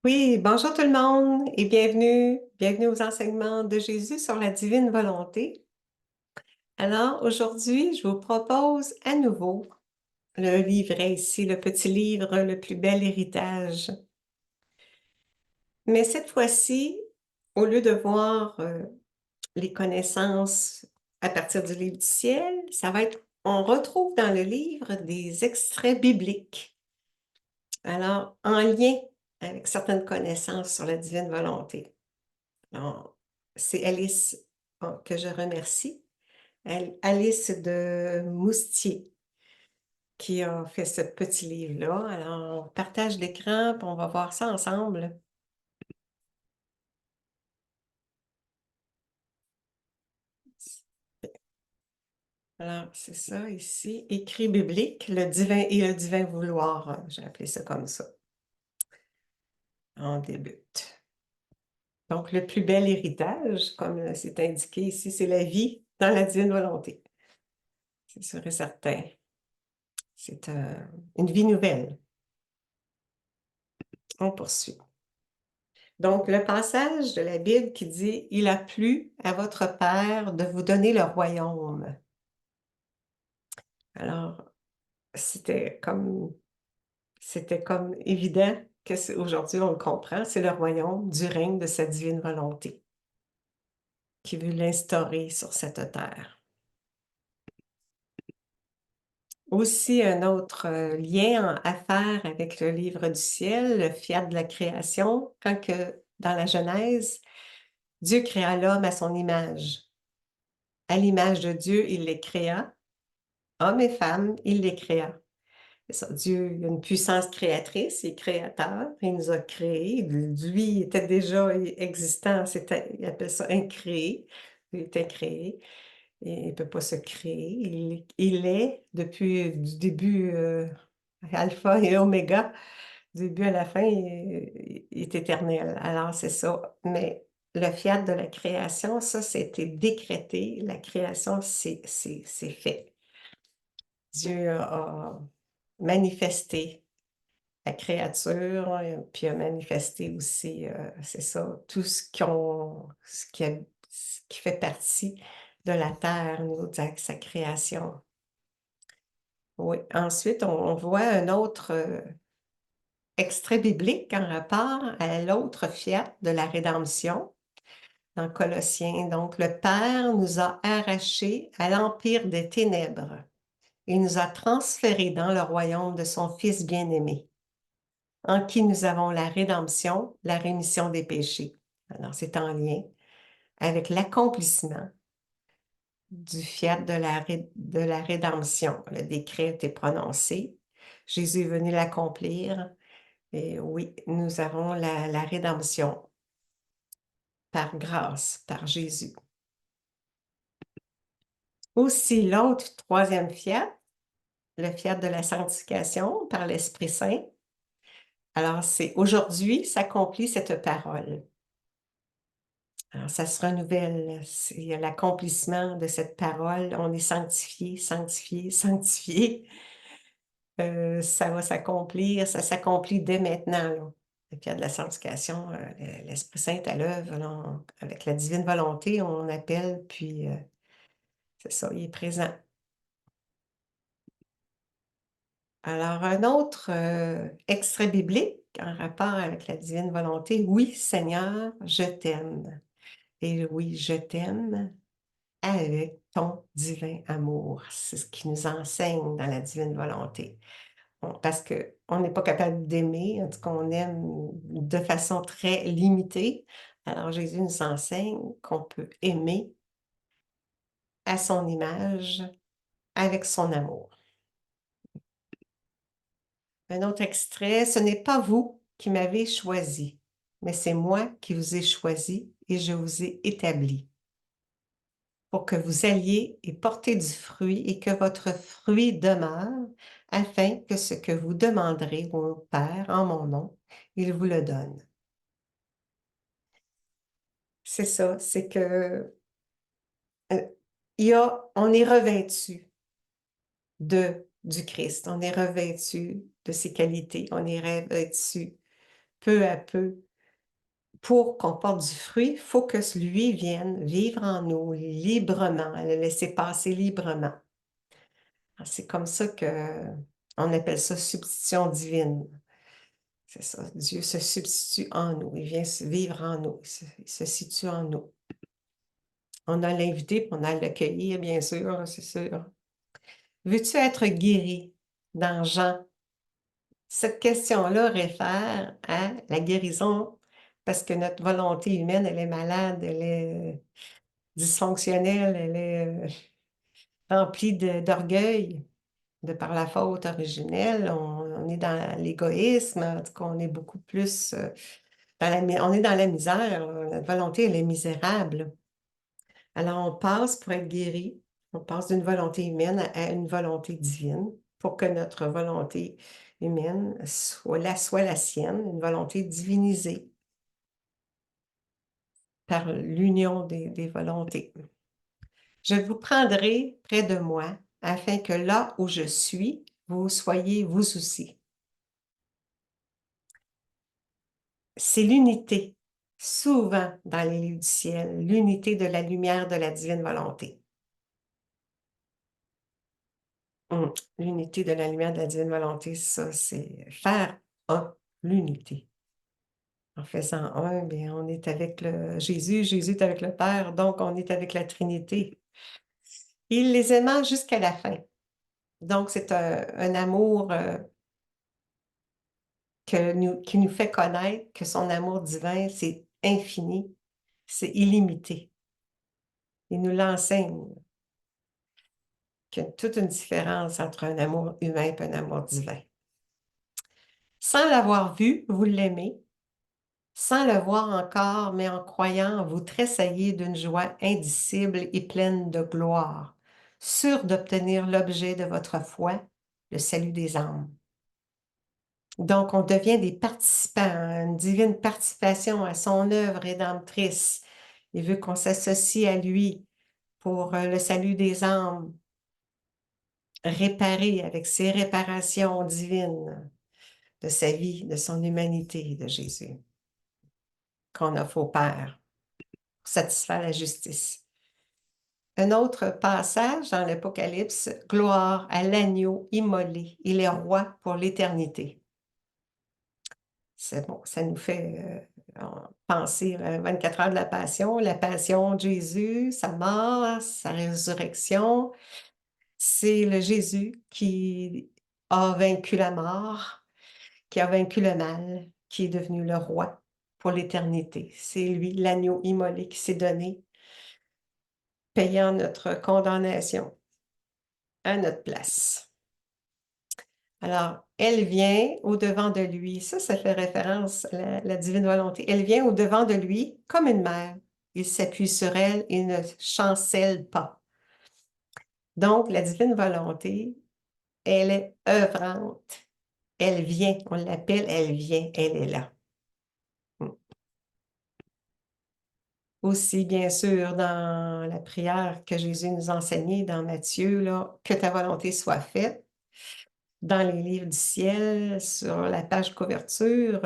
Oui, bonjour tout le monde et bienvenue aux enseignements de Jésus sur la divine volonté. Alors aujourd'hui, je vous propose à nouveau le livret ici, le petit livre, le plus bel héritage. Mais cette fois-ci, au lieu de voir les connaissances à partir du livre du ciel, on retrouve dans le livre des extraits bibliques. Alors, en lien avec certaines connaissances sur la divine volonté. Alors, c'est Alice que je remercie, Alice de Moustier, qui a fait ce petit livre-là. Alors, on partage l'écran, puis on va voir ça ensemble. Alors, c'est ça ici, écrit biblique, le divin et le divin vouloir. J'ai appelé ça comme ça. On débute. Donc, le plus bel héritage, comme c'est indiqué ici, c'est la vie dans la divine volonté. C'est sûr et certain. C'est une vie nouvelle. On poursuit. Donc, le passage de la Bible qui dit « Il a plu à votre Père de vous donner le royaume ». Alors, c'était comme évident que aujourd'hui on le comprend, c'est le royaume du règne de sa divine volonté qui veut l'instaurer sur cette terre. Aussi, un autre lien à faire avec le livre du ciel, le fiat de la création, quand que, dans la Genèse, Dieu créa l'homme à son image. À l'image de Dieu, il les créa. Hommes et femmes, il les créa. C'est ça, Dieu, il a une puissance créatrice, il est créateur, il nous a créés. Lui, il était déjà existant, il appelle ça incréé. Il est incréé, et il ne peut pas se créer. Il est, depuis du début, alpha et oméga, du début à la fin, il est éternel. Alors, c'est ça. Mais le fiat de la création, ça, c'était décrété. La création, c'est fait. Dieu a manifesté la créature, puis a manifesté aussi, c'est ça, tout ce qui fait partie de la terre, au niveau de sa création. Oui. Ensuite, on voit un autre extrait biblique en rapport à l'autre fiat de la rédemption dans Colossiens. Donc, le Père nous a arrachés à l'empire des ténèbres. Il nous a transférés dans le royaume de son Fils bien-aimé, en qui nous avons la rédemption, la rémission des péchés. Alors, c'est en lien avec l'accomplissement du fiat de la rédemption. Le décret a été prononcé. Jésus est venu l'accomplir. Et oui, nous avons la rédemption par grâce, par Jésus. Aussi, l'autre troisième fiat, le fiat de la sanctification par l'Esprit Saint. Alors, c'est aujourd'hui s'accomplit cette parole. Alors, ça se renouvelle, c'est l'accomplissement de cette parole. On est sanctifié, sanctifié, sanctifié. Ça va s'accomplir, ça s'accomplit dès maintenant, là. Le fiat de la sanctification, l'Esprit Saint est à l'œuvre, là. Avec la divine volonté, on appelle, puis c'est ça, il est présent. Alors, un autre extrait biblique en rapport avec la divine volonté. « Oui, Seigneur, je t'aime. » Et oui, je t'aime avec ton divin amour. C'est ce qui nous enseigne dans la divine volonté. Parce qu'on n'est pas capable d'aimer, en tout cas, on aime de façon très limitée. Alors, Jésus nous enseigne qu'on peut aimer à son image, avec son amour. Un autre extrait, « Ce n'est pas vous qui m'avez choisi, mais c'est moi qui vous ai choisi et je vous ai établi, pour que vous alliez et portez du fruit et que votre fruit demeure, afin que ce que vous demanderez au Père en mon nom, il vous le donne. » C'est ça, c'est que on est revêtu du Christ, on est revêtu de ses qualités, on est revêtu peu à peu. Pour qu'on porte du fruit, il faut que lui vienne vivre en nous librement, le laisser passer librement. C'est comme ça que on appelle ça substitution divine. C'est ça, Dieu se substitue en nous, il vient vivre en nous, il se situe en nous. On a l'invité, puis on a à l'accueillir, bien sûr, c'est sûr. Veux-tu être guéri dans Jean? Cette question-là réfère à la guérison parce que notre volonté humaine, elle est malade, elle est dysfonctionnelle, elle est remplie d'orgueil de par la faute originelle. On est dans l'égoïsme, en tout cas, on est beaucoup plus on est dans la misère. Notre volonté, elle est misérable. Alors, on passe pour être guéri, on passe d'une volonté humaine à une volonté divine pour que notre volonté humaine soit la sienne, une volonté divinisée par l'union des volontés. Je vous prendrai près de moi afin que là où je suis, vous soyez vous aussi. C'est l'unité, souvent dans les lieux du ciel, l'unité de la lumière de la divine volonté. L'unité de la lumière de la divine volonté, ça, c'est faire un, l'unité. En faisant un, bien, on est avec Jésus, Jésus est avec le Père, donc on est avec la Trinité. Il les aima jusqu'à la fin. Donc, c'est un amour qui nous fait connaître que son amour divin, c'est infini, c'est illimité. Il nous l'enseigne, qu'il y a toute une différence entre un amour humain et un amour divin. Sans l'avoir vu, vous l'aimez. Sans le voir encore, mais en croyant, vous tressaillez d'une joie indicible et pleine de gloire, sûr d'obtenir l'objet de votre foi, le salut des âmes. Donc, on devient des participants, une divine participation à son œuvre rédemptrice. Il veut qu'on s'associe à lui pour le salut des âmes, réparer avec ses réparations divines de sa vie, de son humanité, de Jésus, qu'on offre au Père pour satisfaire la justice. Un autre passage dans l'Apocalypse, gloire à l'agneau immolé, il est roi pour l'éternité. C'est bon, ça nous fait penser à 24 heures de la passion de Jésus, sa mort, sa résurrection. C'est le Jésus qui a vaincu la mort, qui a vaincu le mal, qui est devenu le roi pour l'éternité. C'est lui, l'agneau immolé, qui s'est donné, payant notre condamnation à notre place. Alors, elle vient au-devant de lui. Ça fait référence à la divine volonté. Elle vient au-devant de lui comme une mère. Il s'appuie sur elle et ne chancelle pas. Donc, la divine volonté, elle est œuvrante. Elle vient, on l'appelle, elle vient, elle est là. Aussi, bien sûr, dans la prière que Jésus nous a enseignée dans Matthieu, là, que ta volonté soit faite. Dans les livres du ciel, sur la page couverture,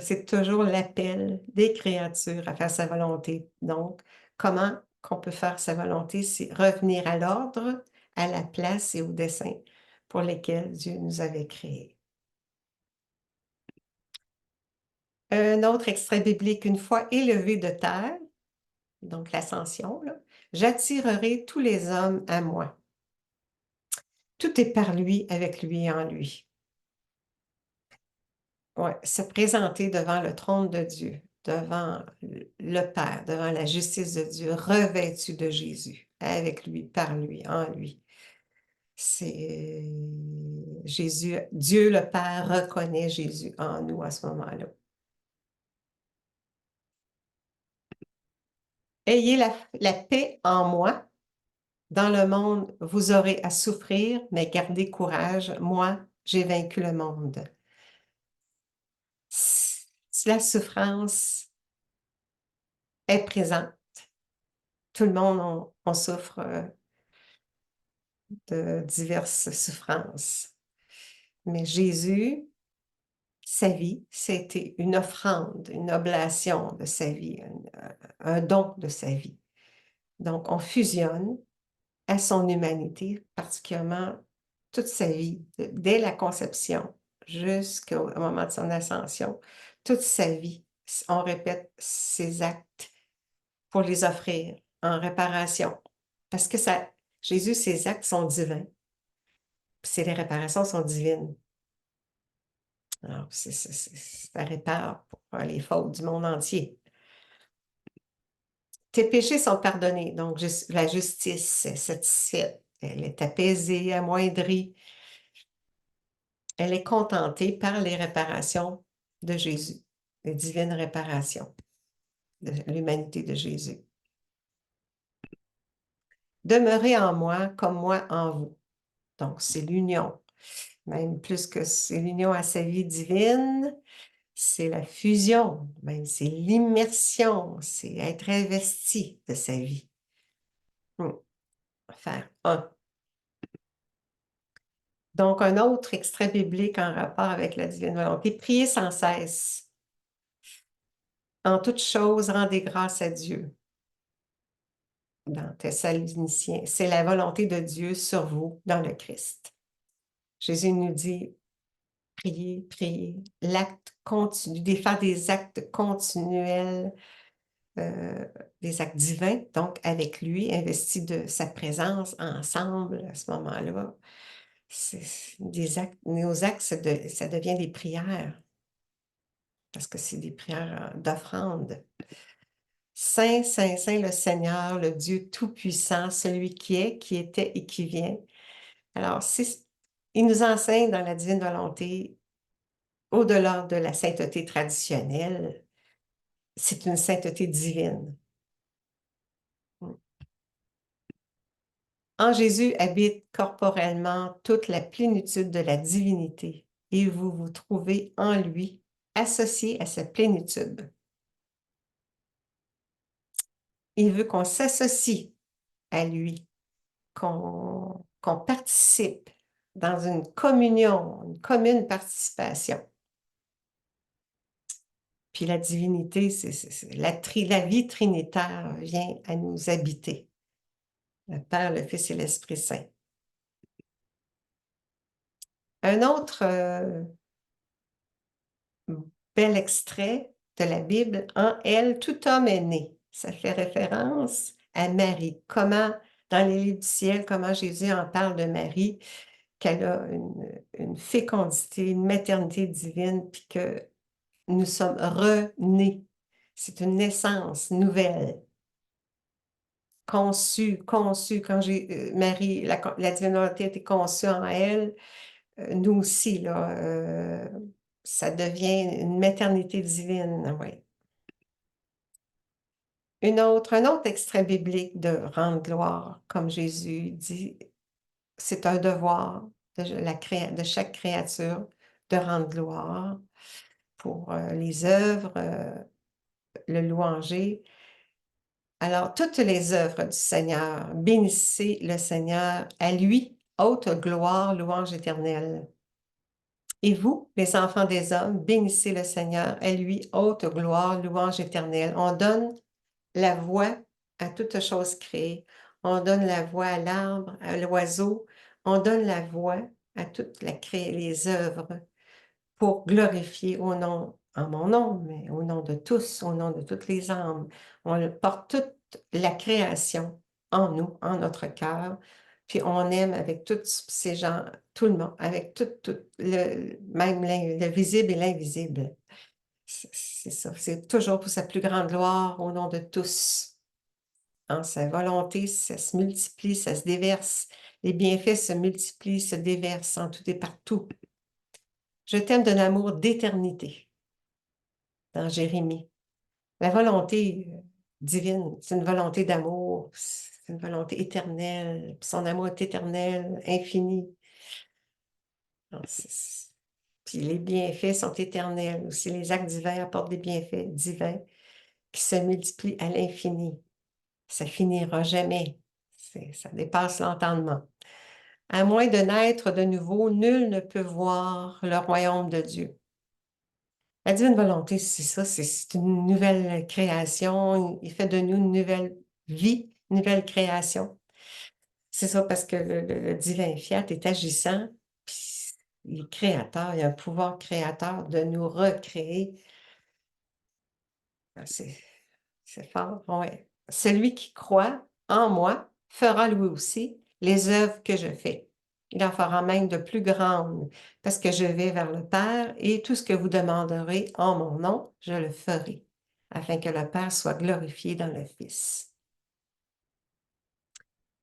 c'est toujours l'appel des créatures à faire sa volonté. Donc, comment qu'on peut faire sa volonté? C'est revenir à l'ordre, à la place et au dessein pour lesquels Dieu nous avait créés. Un autre extrait biblique, une fois élevé de terre, donc l'ascension, j'attirerai tous les hommes à moi. Tout est par lui, avec lui et en lui. Ouais, se présenter devant le trône de Dieu, devant le Père, devant la justice de Dieu, revêtu de Jésus, avec lui, par lui, en lui. C'est Jésus, Dieu le Père reconnaît Jésus en nous à ce moment-là. Ayez la paix en moi. Dans le monde, vous aurez à souffrir, mais gardez courage. Moi, j'ai vaincu le monde. Si la souffrance est présente, tout le monde, on souffre de diverses souffrances. Mais Jésus, sa vie, c'était une offrande, une oblation de sa vie, un don de sa vie. Donc, on fusionne à son humanité, particulièrement toute sa vie, dès la conception jusqu'au moment de son ascension, toute sa vie, on répète ses actes pour les offrir en réparation. Parce que Jésus, ses actes sont divins, puis les réparations sont divines. Alors, ça répare pour les fautes du monde entier. Tes péchés sont pardonnés, donc la justice est satisfaite, elle est apaisée, amoindrie, elle est contentée par les réparations de Jésus, les divines réparations de l'humanité de Jésus. Demeurez en moi comme moi en vous. Donc, c'est l'union, même plus que c'est l'union à sa vie divine, c'est la fusion, même c'est l'immersion, c'est être investi de sa vie. Faire un. Donc, un autre extrait biblique en rapport avec la divine volonté. Priez sans cesse. En toute chose, rendez grâce à Dieu. Dans Thessaloniciens, c'est la volonté de Dieu sur vous dans le Christ. Jésus nous dit, priez, priez. L'acte continu, de faire des actes continuels, des actes divins, donc avec lui, investi de sa présence ensemble à ce moment-là. Des actes, nos actes, ça devient des prières, parce que c'est des prières d'offrande. Saint, Saint, Saint le Seigneur, le Dieu Tout-Puissant, celui qui est, qui était et qui vient. Alors, il nous enseigne dans la divine volonté, au-delà de la sainteté traditionnelle, c'est une sainteté divine. En Jésus habite corporellement toute la plénitude de la divinité et vous vous trouvez en lui, associé à cette plénitude. Il veut qu'on s'associe à lui, qu'on participe dans une communion, une commune participation. Puis la divinité, la vie trinitaire vient à nous habiter. Le Père, le Fils et l'Esprit Saint. Un autre bel extrait de la Bible, en elle, tout homme est né. Ça fait référence à Marie. Comment, dans les livres du ciel, comment Jésus en parle de Marie, qu'elle a une fécondité, une maternité divine, puis que nous sommes renés. C'est une naissance nouvelle, conçue, quand Marie, la divine volonté a été conçue en elle, nous aussi, là, ça devient une maternité divine, oui. Un autre extrait biblique de rendre gloire, comme Jésus dit, c'est un devoir de chaque créature de rendre gloire pour les œuvres, le louanger. Alors, toutes les œuvres du Seigneur, bénissez le Seigneur, à lui, haute gloire, louange éternelle. Et vous, les enfants des hommes, bénissez le Seigneur, à lui, haute gloire, louange éternelle. On donne la voix à toute chose créée. On donne la voix à l'arbre, à l'oiseau. On donne la voix à toutes les œuvres pour glorifier au nom, en mon nom, mais au nom de tous, au nom de toutes les âmes. On porte toute la création en nous, en notre cœur, puis on aime avec tous ces gens, tout le monde, avec même le visible et l'invisible. C'est ça, c'est toujours pour sa plus grande gloire, au nom de tous. En sa volonté, ça se multiplie, ça se déverse. Les bienfaits se multiplient, se déversent en tout et partout. Je t'aime d'un amour d'éternité, dans Jérémie. La volonté divine, c'est une volonté d'amour, c'est une volonté éternelle. Son amour est éternel, infini. Puis les bienfaits sont éternels aussi. Les actes divins apportent des bienfaits divins qui se multiplient à l'infini. Ça finira jamais. Ça dépasse l'entendement. À moins de naître de nouveau, nul ne peut voir le royaume de Dieu. La divine volonté, c'est ça, c'est une nouvelle création. Il fait de nous une nouvelle vie, une nouvelle création. C'est ça, parce que le divin fiat est agissant, puis il est créateur, il a un pouvoir créateur de nous recréer. Ah, c'est fort, ouais. Celui qui croit en moi fera lui aussi les œuvres que je fais. Il en fera même de plus grandes, parce que je vais vers le Père, et tout ce que vous demanderez en mon nom, je le ferai, afin que le Père soit glorifié dans le Fils.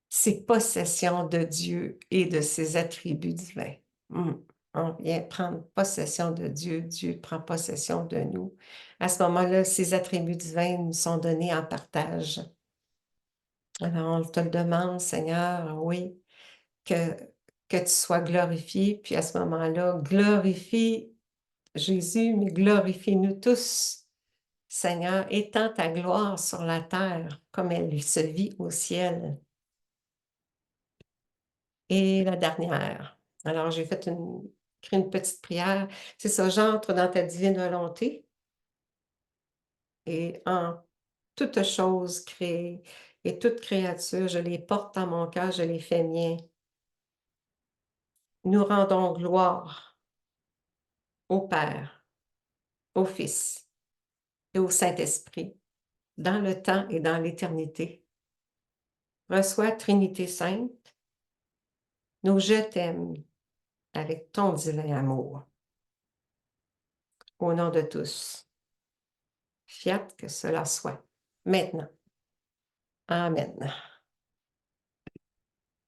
C'est possession de Dieu et de ses attributs divins. On vient prendre possession de Dieu, Dieu prend possession de nous. À ce moment-là, ses attributs divins nous sont donnés en partage. Alors, on te le demande, Seigneur, oui, que, que tu sois glorifié, puis à ce moment-là, glorifie Jésus, mais glorifie-nous tous, Seigneur, étends ta gloire sur la terre comme elle se vit au ciel. Et la dernière. Alors, j'ai fait écrit une petite prière. C'est ça, j'entre dans ta divine volonté et en toute chose créée et toute créature, je les porte dans mon cœur, je les fais miens. Nous rendons gloire au Père, au Fils et au Saint-Esprit, dans le temps et dans l'éternité. Reçois, Trinité Sainte, nos je t'aime avec ton divin amour. Au nom de tous. Fiat que cela soit. Maintenant. Amen.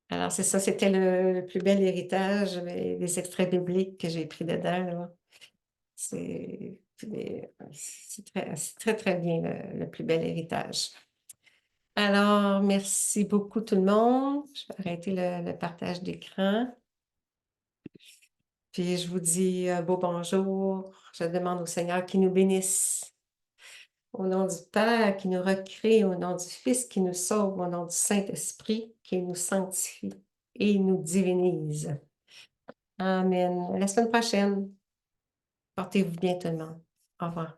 Alors, c'est ça, c'était le plus bel héritage, les extraits bibliques que j'ai pris dedans, là. C'est très, très bien le plus bel héritage. Alors, merci beaucoup tout le monde. Je vais arrêter le partage d'écran. Puis, je vous dis beau bonjour. Je demande au Seigneur qu'il nous bénisse. Au nom du Père qui nous recrée, au nom du Fils qui nous sauve, au nom du Saint-Esprit qui nous sanctifie et nous divinise. Amen. À la semaine prochaine. Portez-vous bien tout le monde. Au revoir.